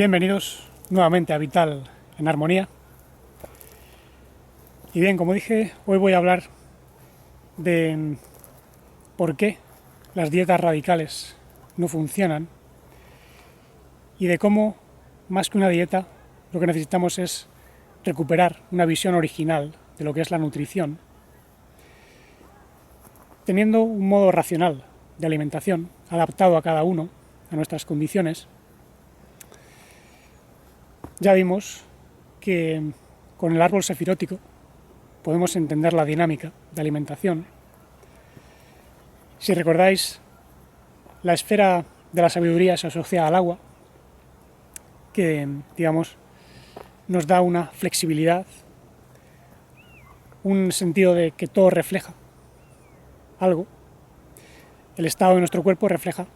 Bienvenidos nuevamente a Vital en Armonía. Y bien, como dije, hoy voy a hablar de por qué las dietas radicales no funcionan y de cómo, más que una dieta, lo que necesitamos es recuperar una visión original de lo que es la nutrición, teniendo un modo racional de alimentación adaptado a cada uno, a nuestras condiciones. Ya vimos que con el árbol sefirótico podemos entender la dinámica de alimentación. Si recordáis, la esfera de la sabiduría se asocia al agua, que, digamos, nos da una flexibilidad, un sentido de que todo refleja algo. El estado de nuestro cuerpo refleja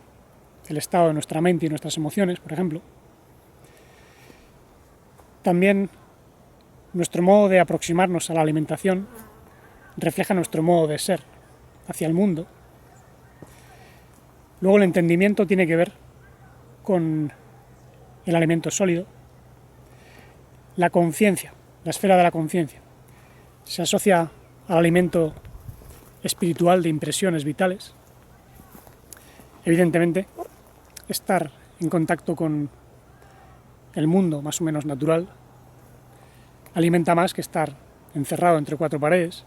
el estado de nuestra mente y nuestras emociones, por ejemplo. También nuestro modo de aproximarnos a la alimentación refleja nuestro modo de ser hacia el mundo. Luego el entendimiento tiene que ver con el alimento sólido. La conciencia, la esfera de la conciencia, se asocia al alimento espiritual de impresiones vitales. Evidentemente, estar en contacto con el mundo más o menos natural alimenta más que estar encerrado entre cuatro paredes.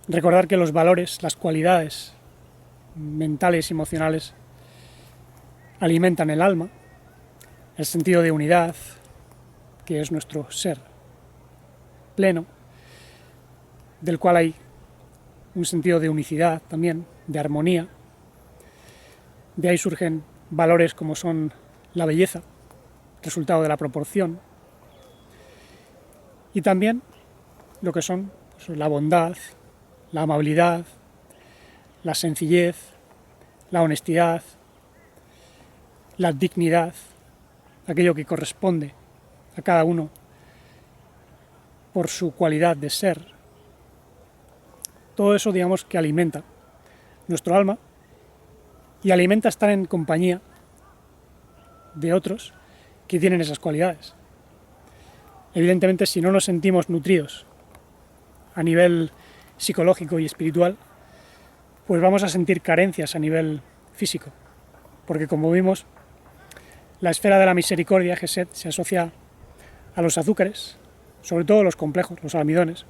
Recordar que los valores, las cualidades mentales y emocionales alimentan el alma, el sentido de unidad, que es nuestro ser pleno, del cual hay un sentido de unicidad también, de armonía. De ahí surgen valores como son la belleza, resultado de la proporción, y también lo que son la bondad, la amabilidad, la sencillez, la honestidad, la dignidad, aquello que corresponde a cada uno por su cualidad de ser. Todo eso, digamos, que alimenta nuestro alma y alimenta estar en compañía de otros que tienen esas cualidades. Evidentemente, si no nos sentimos nutridos a nivel psicológico y espiritual, pues vamos a sentir carencias a nivel físico, porque como vimos, la esfera de la misericordia, Gesed, se asocia a los azúcares, sobre todo los complejos, los almidones,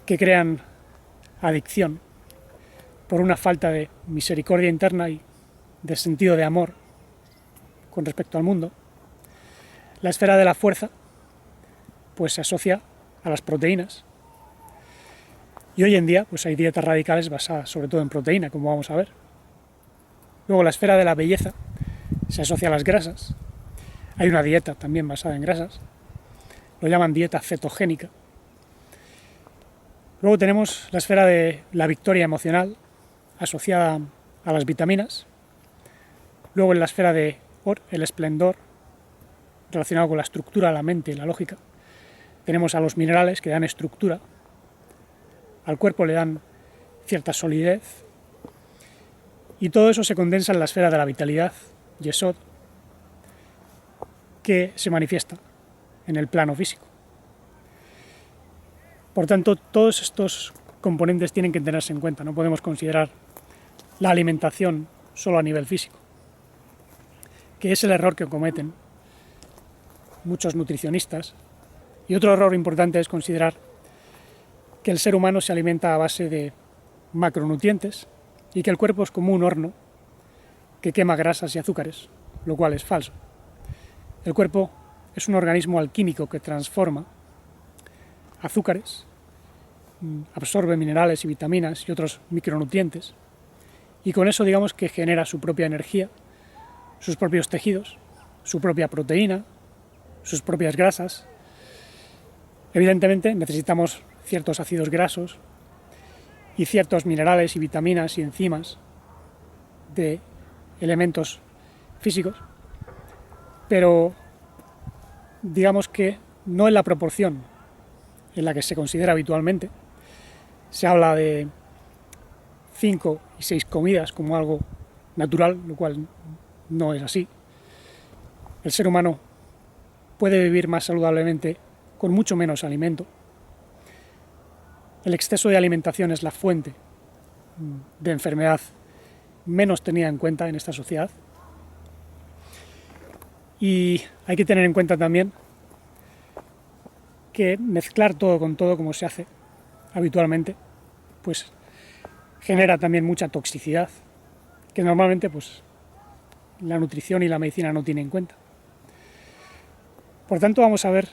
que crean adicción por una falta de misericordia interna y de sentido de amor con respecto al mundo. La esfera de la fuerza pues se asocia a las proteínas. Y hoy en día pues hay dietas radicales basadas sobre todo en proteína, como vamos a ver. Luego la esfera de la belleza se asocia a las grasas. Hay una dieta también basada en grasas. Lo llaman dieta cetogénica. Luego tenemos la esfera de la victoria emocional asociada a las vitaminas. Luego en la esfera de el esplendor, relacionado con la estructura, la mente y la lógica, tenemos a los minerales que dan estructura, al cuerpo le dan cierta solidez, y todo eso se condensa en la esfera de la vitalidad, Yesod, que se manifiesta en el plano físico. Por tanto, todos estos componentes tienen que tenerse en cuenta, no podemos considerar la alimentación solo a nivel físico, que es el error que cometen muchos nutricionistas. Y otro error importante es considerar que el ser humano se alimenta a base de macronutrientes y que el cuerpo es como un horno que quema grasas y azúcares, lo cual es falso. El cuerpo es un organismo alquímico que transforma azúcares, absorbe minerales y vitaminas y otros micronutrientes, y con eso digamos que genera su propia energía, sus propios tejidos, su propia proteína, sus propias grasas. Evidentemente necesitamos ciertos ácidos grasos y ciertos minerales y vitaminas y enzimas de elementos físicos, pero digamos que no en la proporción en la que se considera habitualmente. Se habla de 5 y 6 comidas como algo natural, lo cual no es así. el ser humano puede vivir más saludablemente con mucho menos alimento. El exceso de alimentación es la fuente de enfermedad menos tenida en cuenta en esta sociedad. Y hay que tener en cuenta también que mezclar todo con todo, como se hace habitualmente, pues genera también mucha toxicidad, que normalmente pues la nutrición y la medicina no tienen en cuenta. Por tanto, vamos a ver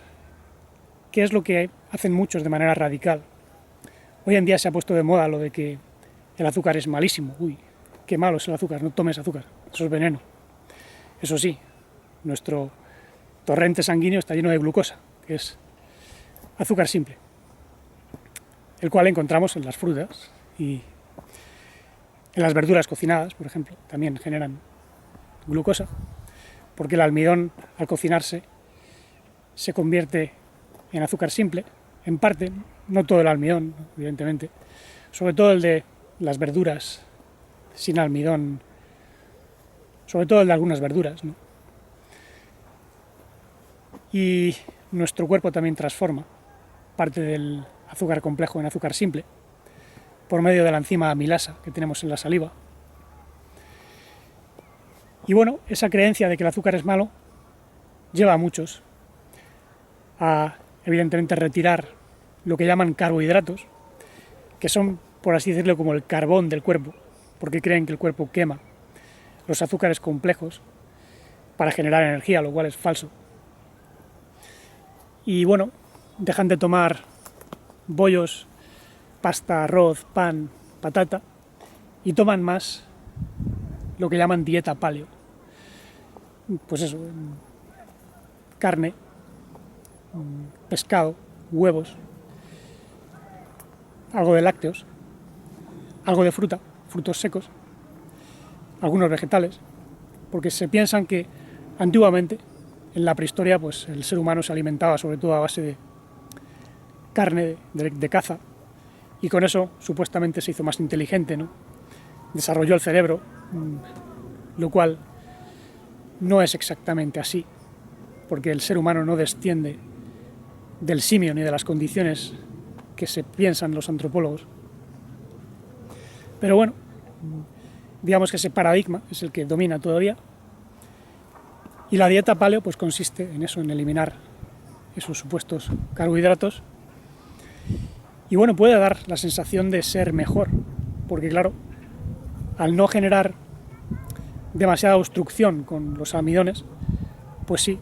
qué es lo que hacen muchos de manera radical. Hoy en día se ha puesto de moda lo de que el azúcar es malísimo. Uy, qué malo es el azúcar, no tomes azúcar, eso es veneno. Eso sí, nuestro torrente sanguíneo está lleno de glucosa, que es azúcar simple, el cual encontramos en las frutas y en las verduras cocinadas, por ejemplo, también generan glucosa, porque el almidón al cocinarse se convierte en azúcar simple, en parte, no todo el almidón, evidentemente, sobre todo el de las verduras sin almidón, sobre todo el de algunas verduras, ¿no? Y nuestro cuerpo también transforma parte del azúcar complejo en azúcar simple por medio de la enzima amilasa que tenemos en la saliva. Y bueno, esa creencia de que el azúcar es malo lleva a muchos a, evidentemente, retirar lo que llaman carbohidratos, que son, por así decirlo, como el carbón del cuerpo, porque creen que el cuerpo quema los azúcares complejos para generar energía, lo cual es falso. Y bueno, dejan de tomar bollos, pasta, arroz, pan, patata y toman más lo que llaman dieta paleo. Pues eso, carne, pescado, huevos, algo de lácteos, algo de fruta, frutos secos, algunos vegetales, porque se piensan que antiguamente, en la prehistoria, pues el ser humano se alimentaba sobre todo a base de carne de caza, y con eso supuestamente se hizo más inteligente, ¿no? Desarrolló el cerebro, lo cual no es exactamente así, porque el ser humano no desciende del simio ni de las condiciones que se piensan los antropólogos. Pero bueno, digamos que ese paradigma es el que domina todavía, y la dieta paleo pues consiste en eso, en eliminar esos supuestos carbohidratos. Y bueno, puede dar la sensación de ser mejor, porque claro, al no generar demasiada obstrucción con los almidones, pues sí,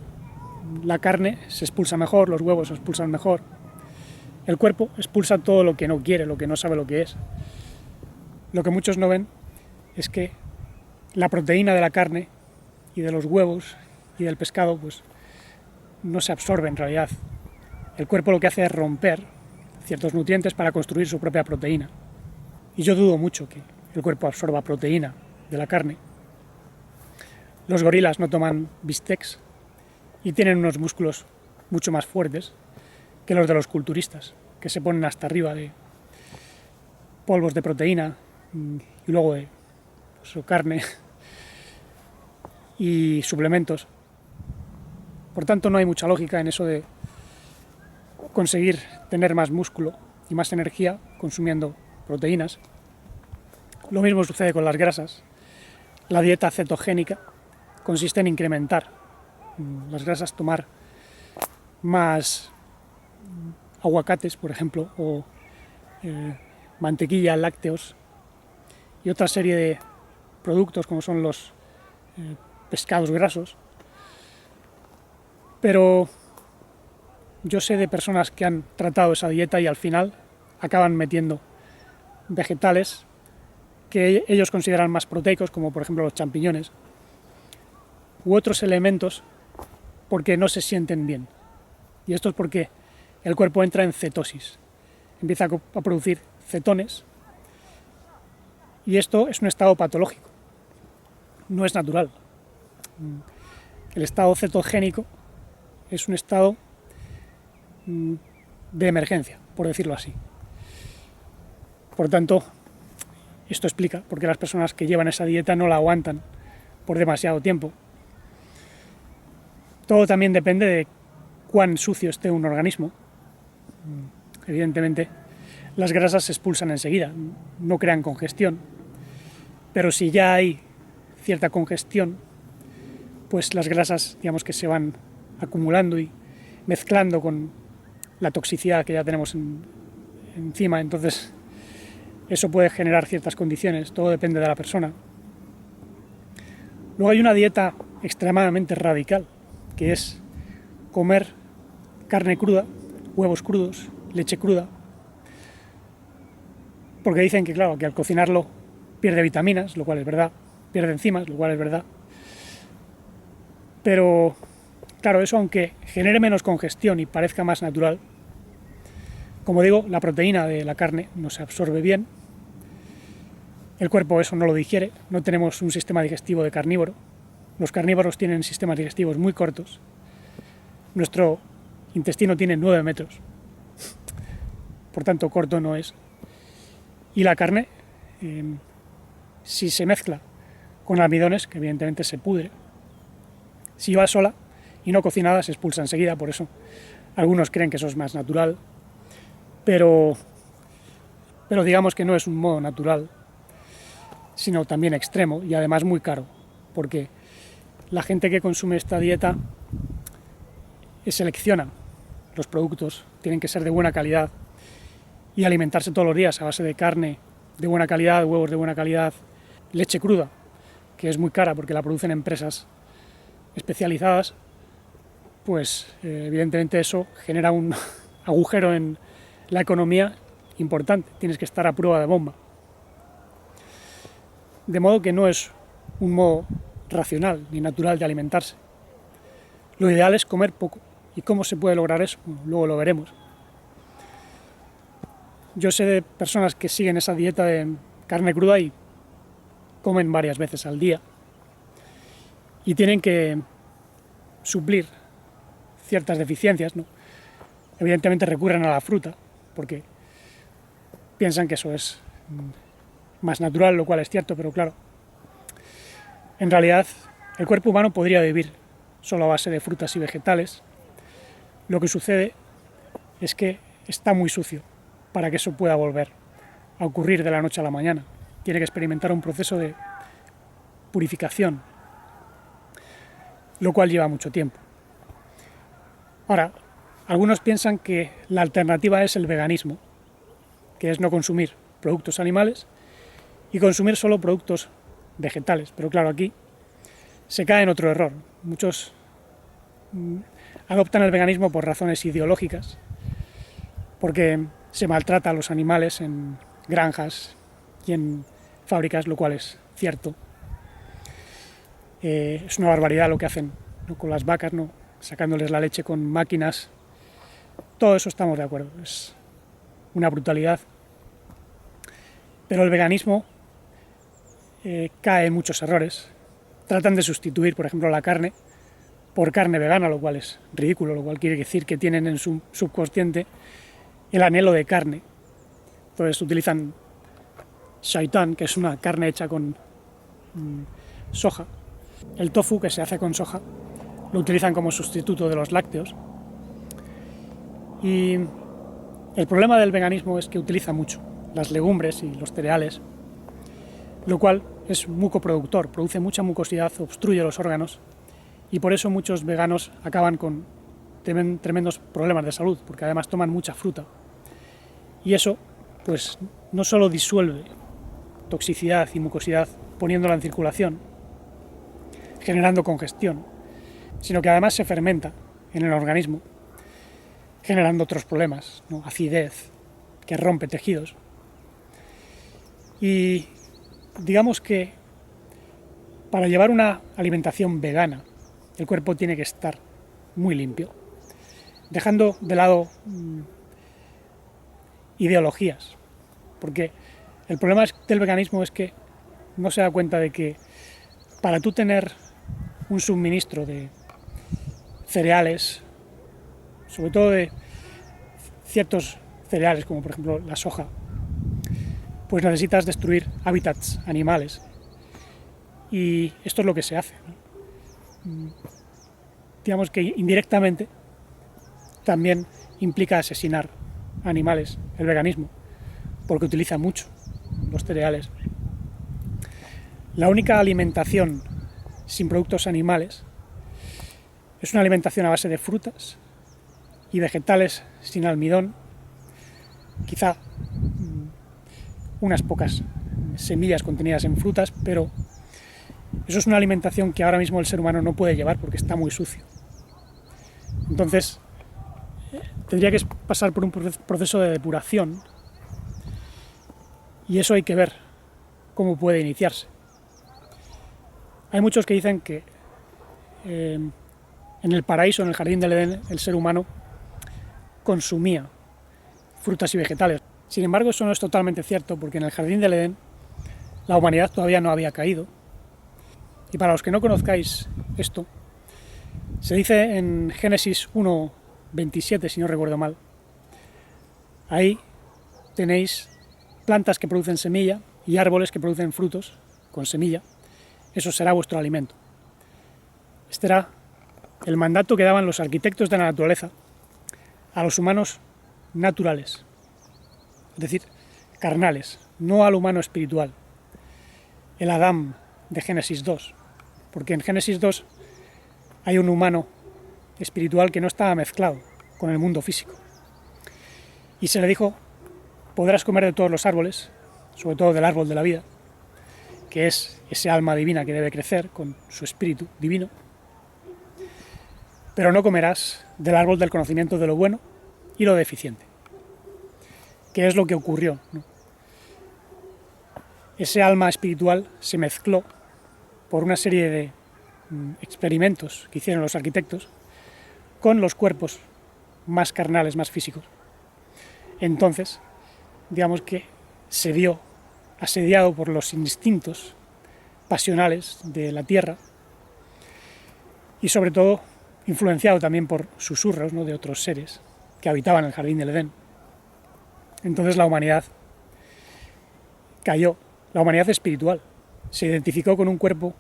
la carne se expulsa mejor, los huevos se expulsan mejor, el cuerpo expulsa todo lo que no quiere, lo que no sabe lo que es. Lo que muchos no ven es que la proteína de la carne y de los huevos y del pescado pues no se absorbe en realidad. El cuerpo lo que hace es romper ciertos nutrientes para construir su propia proteína. Y yo dudo mucho que el cuerpo absorba proteína de la carne. Los gorilas no toman bistecs y tienen unos músculos mucho más fuertes que los de los culturistas, que se ponen hasta arriba de polvos de proteína y luego de su carne y suplementos. Por tanto, no hay mucha lógica en eso de conseguir tener más músculo y más energía consumiendo proteínas. Lo mismo sucede con las grasas. La dieta cetogénica consiste en incrementar las grasas, tomar más aguacates, por ejemplo, o mantequilla, lácteos y otra serie de productos como son los pescados grasos. Pero yo sé de personas que han tratado esa dieta y al final acaban metiendo vegetales que ellos consideran más proteicos, como por ejemplo los champiñones, u otros elementos porque no se sienten bien. Y esto es porque el cuerpo entra en cetosis, empieza a producir cetones, y esto es un estado patológico, no es natural. El estado cetogénico es un estado de emergencia, por decirlo así. Por tanto, esto explica por qué las personas que llevan esa dieta no la aguantan por demasiado tiempo. Todo también depende de cuán sucio esté un organismo. Evidentemente, las grasas se expulsan enseguida, no crean congestión, pero si ya hay cierta congestión, pues las grasas, digamos, que se van acumulando y mezclando con la toxicidad que ya tenemos encima, entonces eso puede generar ciertas condiciones, todo depende de la persona. Luego hay una dieta extremadamente radical, que es comer carne cruda, huevos crudos, leche cruda, porque dicen que, claro, que al cocinarlo pierde vitaminas, lo cual es verdad, pierde enzimas, lo cual es verdad, pero claro, eso aunque genere menos congestión y parezca más natural, como digo, la proteína de la carne no se absorbe bien, el cuerpo eso no lo digiere, no tenemos un sistema digestivo de carnívoro, los carnívoros tienen sistemas digestivos muy cortos, nuestro intestino tiene 9 metros, por tanto corto no es, y la carne, si se mezcla con almidones, que evidentemente se pudre, si va sola y no cocinada se expulsa enseguida, por eso algunos creen que eso es más natural, pero digamos que no es un modo natural, sino también extremo y además muy caro, porque la gente que consume esta dieta selecciona los productos, tienen que ser de buena calidad y alimentarse todos los días a base de carne de buena calidad, huevos de buena calidad, leche cruda, que es muy cara porque la producen empresas especializadas, pues evidentemente eso genera un agujero en la economía importante, tienes que estar a prueba de bomba. De modo que no es un modo racional ni natural de alimentarse. Lo ideal es comer poco. ¿Y cómo se puede lograr eso? Bueno, luego lo veremos. Yo sé de personas que siguen esa dieta de carne cruda y comen varias veces al día y tienen que suplir ciertas deficiencias, ¿no? Evidentemente recurren a la fruta porque piensan que eso es más natural, lo cual es cierto, pero claro, en realidad el cuerpo humano podría vivir solo a base de frutas y vegetales. Lo que sucede es que está muy sucio para que eso pueda volver a ocurrir de la noche a la mañana. Tiene que experimentar un proceso de purificación, lo cual lleva mucho tiempo. Ahora, algunos piensan que la alternativa es el veganismo, que es no consumir productos animales y consumir solo productos vegetales. Pero claro, aquí se cae en otro error. Muchos adoptan el veganismo por razones ideológicas, porque se maltrata a los animales en granjas y en fábricas, lo cual es cierto. Es una barbaridad lo que hacen, ¿no?, con las vacas, ¿no?, sacándoles la leche con máquinas. Todo eso estamos de acuerdo, es una brutalidad. Pero el veganismo cae en muchos errores. Tratan de sustituir, por ejemplo, la carne por carne vegana, lo cual es ridículo, lo cual quiere decir que tienen en su subconsciente el anhelo de carne. Entonces utilizan shaitán, que es una carne hecha con soja. El tofu, que se hace con soja, lo utilizan como sustituto de los lácteos. Y el problema del veganismo es que utiliza mucho las legumbres y los cereales, lo cual es mucoproductor, produce mucha mucosidad, obstruye los órganos, y por eso muchos veganos acaban con tremendos problemas de salud, porque además toman mucha fruta. Y eso, pues, no solo disuelve toxicidad y mucosidad poniéndola en circulación, generando congestión, sino que además se fermenta en el organismo, generando otros problemas, ¿no?, acidez, que rompe tejidos. Y digamos que para llevar una alimentación vegana, el cuerpo tiene que estar muy limpio, dejando de lado ideologías, porque el problema del veganismo es que no se da cuenta de que para tú tener un suministro de cereales, sobre todo de ciertos cereales como por ejemplo la soja, pues necesitas destruir hábitats animales, y esto es lo que se hace, ¿no? digamos que indirectamente también implica asesinar animales, el veganismo, porque utiliza mucho los cereales. La única alimentación sin productos animales es una alimentación a base de frutas y vegetales sin almidón, quizá unas pocas semillas contenidas en frutas, pero eso es una alimentación que ahora mismo el ser humano no puede llevar porque está muy sucio. Entonces, tendría que pasar por un proceso de depuración, y eso hay que ver cómo puede iniciarse. Hay muchos que dicen que en el paraíso, en el jardín del Edén, el ser humano consumía frutas y vegetales. Sin embargo, eso no es totalmente cierto, porque en el jardín del Edén la humanidad todavía no había caído. Y para los que no conozcáis esto, se dice en Génesis 1:27, si no recuerdo mal, ahí tenéis plantas que producen semilla y árboles que producen frutos con semilla. Eso será vuestro alimento. Este era el mandato que daban los arquitectos de la naturaleza a los humanos naturales, es decir, carnales, no al humano espiritual, el Adán de Génesis 2, porque en Génesis 2 hay un humano espiritual que no estaba mezclado con el mundo físico. Y se le dijo: podrás comer de todos los árboles, sobre todo del árbol de la vida, que es ese alma divina que debe crecer con su espíritu divino, pero no comerás del árbol del conocimiento de lo bueno y lo deficiente. ¿Qué es lo que ocurrió? Ese alma espiritual se mezcló por una serie de experimentos que hicieron los arquitectos con los cuerpos más carnales, más físicos. Entonces, digamos que se vio asediado por los instintos pasionales de la tierra y sobre todo influenciado también por susurros, ¿no?, de otros seres que habitaban el jardín del Edén. Entonces la humanidad cayó, la humanidad espiritual, se identificó con un cuerpo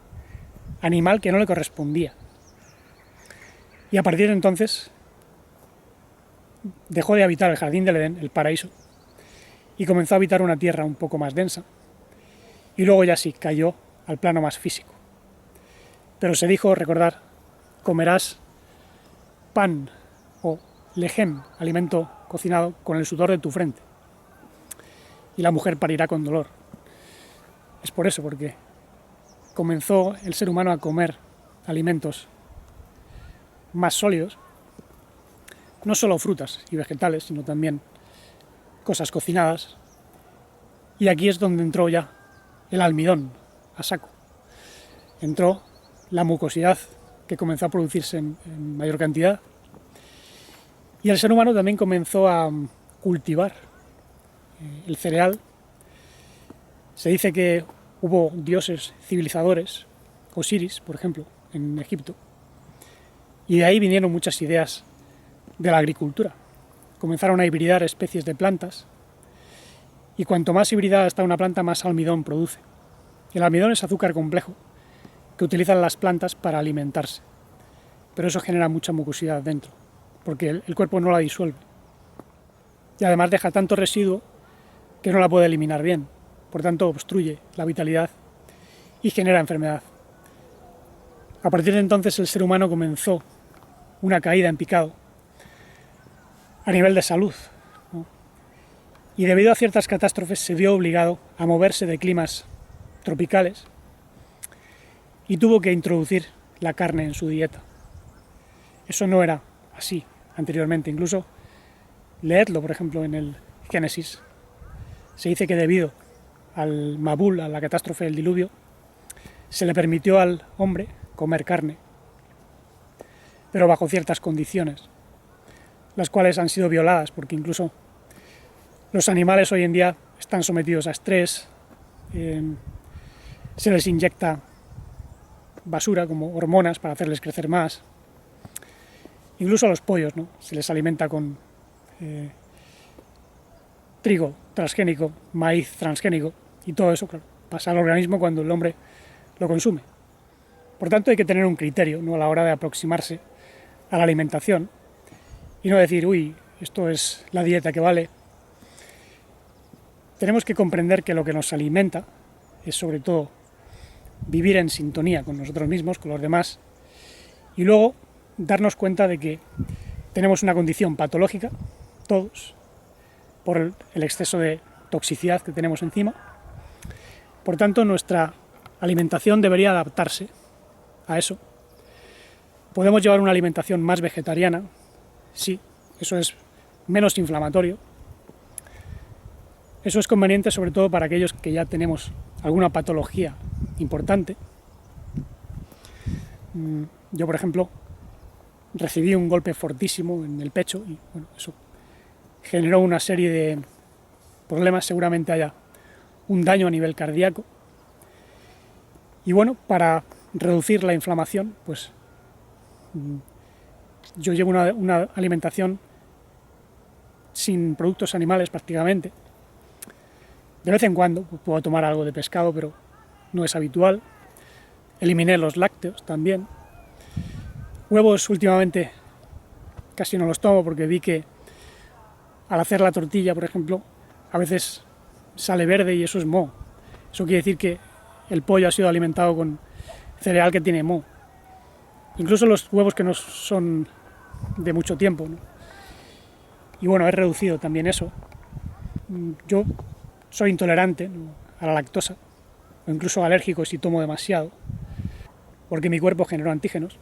animal que no le correspondía. Y a partir de entonces dejó de habitar el jardín del Edén, el paraíso, y comenzó a habitar una tierra un poco más densa. Y luego ya sí, cayó al plano más físico. Pero se dijo, recordar, comerás pan o lejem, alimento cocinado, con el sudor de tu frente. Y la mujer parirá con dolor. Es por eso, porque comenzó el ser humano a comer alimentos más sólidos, no solo frutas y vegetales, sino también cosas cocinadas. Y aquí es donde entró ya el almidón a saco. Entró la mucosidad que comenzó a producirse en mayor cantidad, y el ser humano también comenzó a cultivar el cereal. Se dice que hubo dioses civilizadores, Osiris, por ejemplo, en Egipto, y de ahí vinieron muchas ideas de la agricultura. Comenzaron a hibridar especies de plantas, y cuanto más hibridada está una planta, más almidón produce. El almidón es azúcar complejo que utilizan las plantas para alimentarse, pero eso genera mucha mucosidad dentro, porque el cuerpo no la disuelve, y además deja tanto residuo que no la puede eliminar bien, por tanto obstruye la vitalidad y genera enfermedad. A partir de entonces el ser humano comenzó una caída en picado a nivel de salud, ¿no? Y debido a ciertas catástrofes se vio obligado a moverse de climas tropicales y tuvo que introducir la carne en su dieta. Eso no era así anteriormente. Incluso leedlo, por ejemplo, en el Génesis. Se dice que debido al Mabul, a la catástrofe del diluvio, se le permitió al hombre comer carne, pero bajo ciertas condiciones, las cuales han sido violadas, porque incluso los animales hoy en día están sometidos a estrés, se les inyecta basura como hormonas para hacerles crecer más. Incluso a los pollos, ¿no?, se les alimenta con trigo transgénico, maíz transgénico, y todo eso, claro, pasa al organismo cuando el hombre lo consume. Por tanto, hay que tener un criterio, ¿no?, a la hora de aproximarse a la alimentación y no decir, uy, esto es la dieta que vale. Tenemos que comprender que lo que nos alimenta es sobre todo vivir en sintonía con nosotros mismos, con los demás, y luego darnos cuenta de que tenemos una condición patológica, todos, por el exceso de toxicidad que tenemos encima. Por tanto, nuestra alimentación debería adaptarse a eso. Podemos llevar una alimentación más vegetariana, sí, eso es menos inflamatorio. Eso es conveniente sobre todo para aquellos que ya tenemos alguna patología importante. Yo, por ejemplo, recibí un golpe fortísimo en el pecho y bueno, eso generó una serie de problemas, seguramente haya un daño a nivel cardíaco. Y bueno, para reducir la inflamación, pues yo llevo una alimentación sin productos animales prácticamente. De vez en cuando puedo tomar algo de pescado, pero no es habitual. Eliminé los lácteos también. Huevos últimamente casi no los tomo porque vi que al hacer la tortilla, por ejemplo, a veces sale verde y eso es moho. Eso quiere decir que el pollo ha sido alimentado con cereal que tiene moho. Incluso los huevos que no son de mucho tiempo, ¿no? Y bueno, he reducido también eso. Yo soy intolerante, ¿no?, a la lactosa, o incluso alérgico si tomo demasiado, porque mi cuerpo generó antígenos.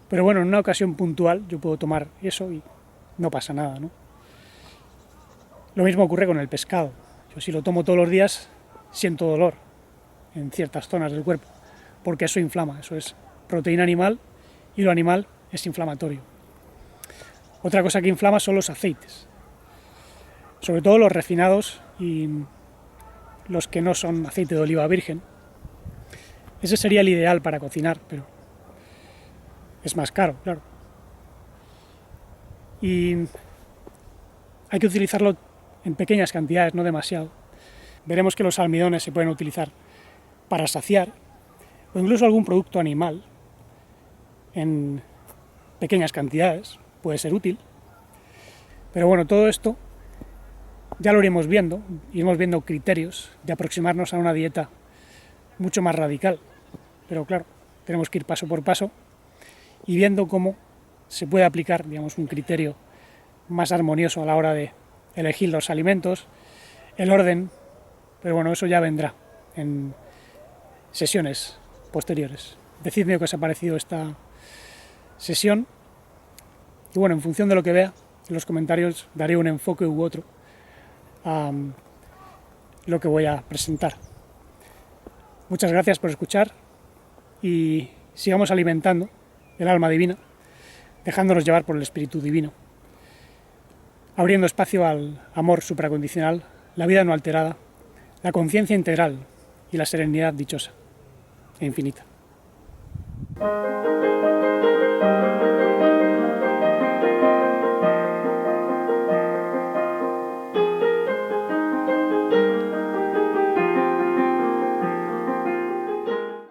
Pero bueno, en una ocasión puntual yo puedo tomar eso y no pasa nada, ¿no? Lo mismo ocurre con el pescado. Yo si lo tomo todos los días siento dolor en ciertas zonas del cuerpo, porque eso inflama, eso es proteína animal y lo animal es inflamatorio. Otra cosa que inflama son los aceites, sobre todo los refinados y los que no son aceite de oliva virgen. Ese sería el ideal para cocinar, pero es más caro, claro. Y hay que utilizarlo en pequeñas cantidades, no demasiado. Veremos que los almidones se pueden utilizar para saciar, o incluso algún producto animal en pequeñas cantidades puede ser útil. Pero bueno, todo esto ya lo iremos viendo criterios de aproximarnos a una dieta mucho más radical. Pero claro, tenemos que ir paso por paso y viendo cómo se puede aplicar, digamos, un criterio más armonioso a la hora de elegir los alimentos, el orden, pero bueno, eso ya vendrá en sesiones posteriores. Decidme qué os ha parecido esta sesión y bueno, en función de lo que vea en los comentarios daré un enfoque u otro a lo que voy a presentar. Muchas gracias por escuchar y sigamos alimentando el alma divina, dejándonos llevar por el espíritu divino, abriendo espacio al amor supracondicional, la vida no alterada, la conciencia integral y la serenidad dichosa e infinita.